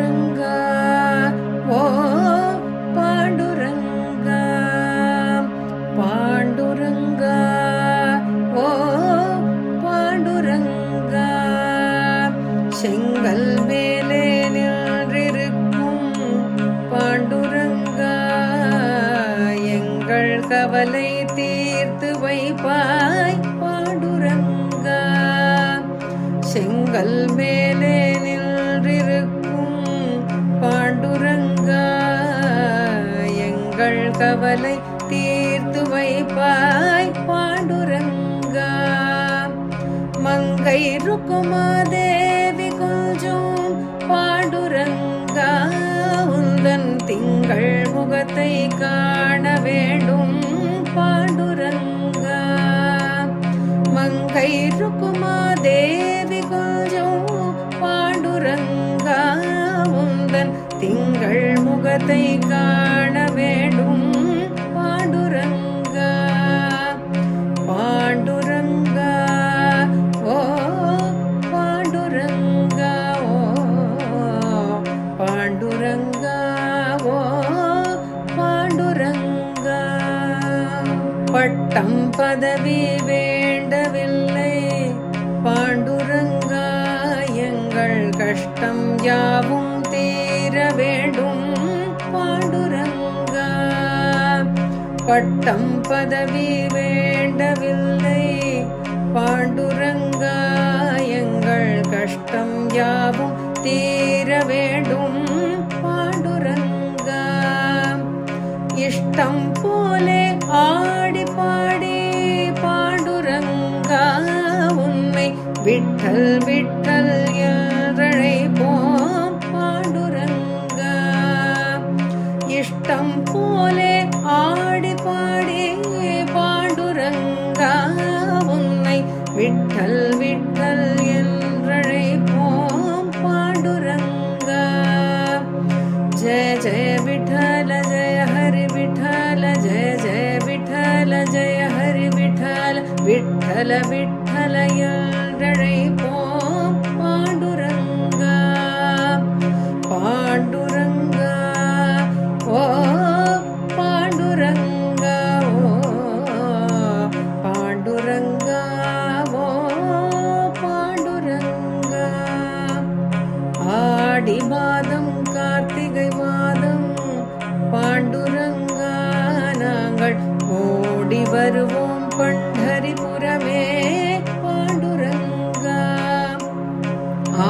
பாண்டுரங்கா ஓ பாண்டுரங்கா பாண்டுரங்கா ஓ பாண்டுரங்கா செங்கல் மேலே நின்றிருக்கும் பாண்டுரங்கா எங்கள் கவலை தீர்த்து வைப்பாய் பாண்டுரங்கா செங்கல் மேலே நின்றிருக்கும் பாண்டுரங்கா எங்கள் கவலை தீர்த்து வைப்பாய் பாண்டுரங்கா மங்கை ருக்குமாதேவி கொஞ்சம் பாண்டுரங்கா உந்தன் திங்கள் முகத்தை காண வேண்டும் பாண்டுரங்கா மங்கை ருக்குமாதேவி கொஞ்சம் பாண்டுரங்கா உந்தன் திங்கள் முகத்தை காண வேண்டும் பாண்டுரங்கா பாண்டுரங்கா ஓ பாண்டுரங்கா ஓ பாண்டுரங்கா ஓ பாண்டுரங்கா பட்டம் பதவி வேண்டவில்லை பாண்டுரங்கா எங்கள் கஷ்டம் யாவும் தீர வேண்டும் பாண்டுரங்கா பட்டம் பதவி வேண்டவில்லை பாண்டுரங்கா எங்கள் கஷ்டம் யாவும் தீர வேண்டும் பாண்டுரங்கா இஷ்டம் போலே ஆடி பாடி பாண்டுரங்கா உன்னை விட்டல் விட்டல் என்றழைப்போம் பாண்டுரங்கா இஷ்டம் போலே ஆடி பாடி பாண்டுரங்கா உன்னை விட்டல் விட்டல் என்றழைப்போம் பாண்டுரங்கா ஜெய ஜெய விட்டல ஜெய ஹரி விட்டல ஜெய ஜெய விட்டல ஜெய ஹரி விட்டல விட்டல விட்டல என்றழைப்போம் பாண்டுரங்கா பாண்டுரங்கா ஓ பாண்டுரங்கா ஓ பாண்டுரங்கா ஓ பாண்டுரங்கா ஆடி மாதம் கார்த்திகை மாதம் பாண்டுரங்கா நாங்கள் ஓடி வருவோம் பண்டரிபுரமே பாண்டுரங்கா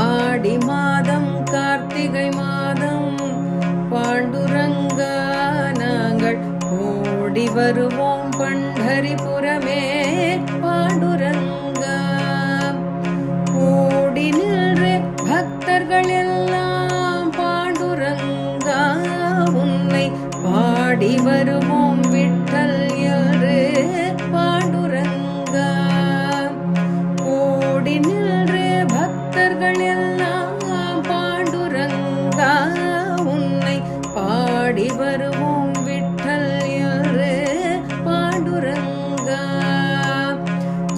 ஆடி மாதம் கார்த்திகை மாதம் பாண்டுரங்கா நாங்கள் ஓடி வருவோம் பண்டரிபுரமே பாண்டுரங்கா ஓடி நின்று பக்தர்கள் எல்லாம் பாண்டுரங்கா உன்னை பாடி வருவோம் விட்டல் என்று பாண்டுரங்கா ஓடி நின்று பக்தர்கள் எல்லாம் பாண்டுரங்கா உன்னை பாடி வருவோம் விட்டல் என்று பாண்டுரங்கா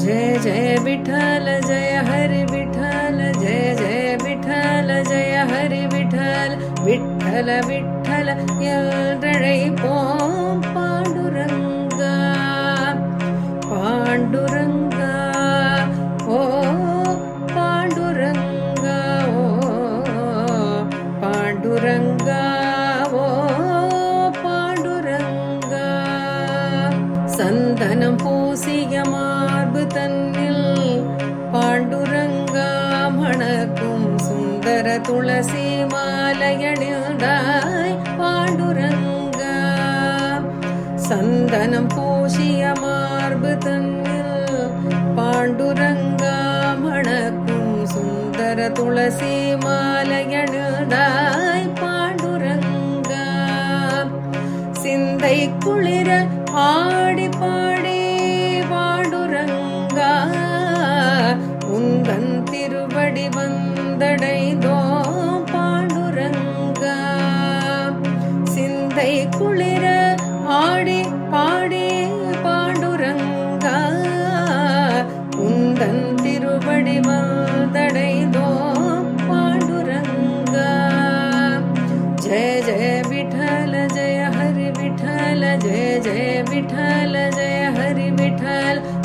ஜெய ஜெய விட்டல ஜெய ஹரி விட்டல ஜெய ஜெய விட்டல ஜெய ஹரி விட்டல விட்டல விட்டல என்றழைப்போம் பாண்டுரங்கா பாண்டுரங்கா ஓ பாண்டுரங்கா ஓ பாண்டுரங்கா ஓ பாண்டுரங்கா சந்தனம் பூசிய மார்பு தன்னில் பாண்டுரங்கா மணக்கும் சுந்தர துளசி மாலையணிந்தாய் பாண்டுரங்கா சந்தனம் பூசிய மார்பு தன்னில் பாண்டுரங்கா மணக்கும் சுந்தர துளசி மாலையணிந்தாய் பாண்டுரங்கா சிந்தை குளிர ஆடி பாடி பாண்டுரங்கா உந்தன் திருவடி வந்தடைந்தோம் பாண்டுரங்கா சிந்தை குளிர ஆடி பாடி பாண்டுரங்கா உந்தன் திருவடி வந்தடைந்தோம் பாண்டுரங்கா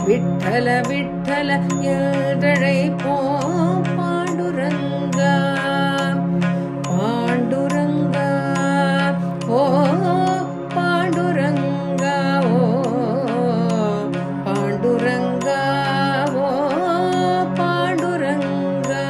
விட்டல விட்டல என்றழைப்போம் பாண்டுரங்கா பாண்டுரங்கா ஓ பாண்டுரங்கா ஓ பாண்டுரங்கா ஓ பாண்டுரங்கா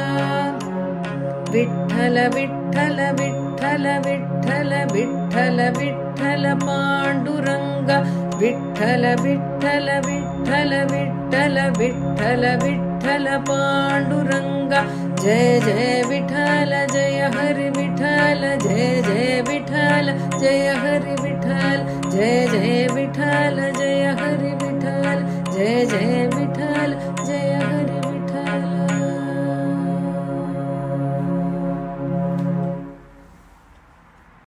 விட்டல விட்டல விட்டல விட்டல விட்டல விட்டல பாண்டுரங்கா விட்டல விட்டல விட்டல விட்டல விட்டல விட்டல பாண்டுரங்கா जय जय विठल जय हरि विठल जय जय विठल जय हरि विठल जय जय विठल जय हरि विठल जय जय